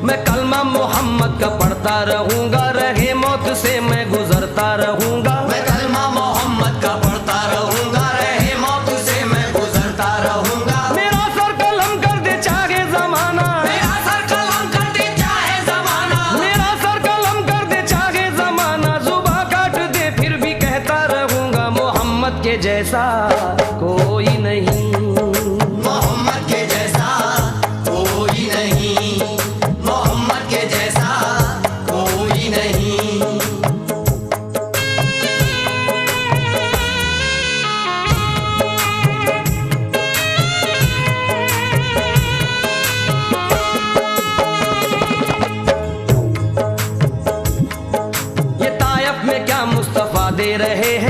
मैं कलमा मोहम्मद का पढ़ता रहूंगा, रहे मौत से मैं गुजरता रहूंगा। मैं कलमा मोहम्मद का पढ़ता रहूंगा, रहे मौत से मैं गुजरता रहूंगा। मेरा सर कलम कर दे चाहे जमाना, मेरा सर कलम कर दे चाहे जमाना, मेरा सर कलम कर दे चाहे जमाना। जुबान काट दे फिर भी कहता रहूंगा, मोहम्मद के जैसा कोई नहीं, मोहम्मद के जैसा कोई नहीं, मोहम्मद के जैसा कोई नहीं। ये तायफ में क्या मुस्तफा दे रहे हैं,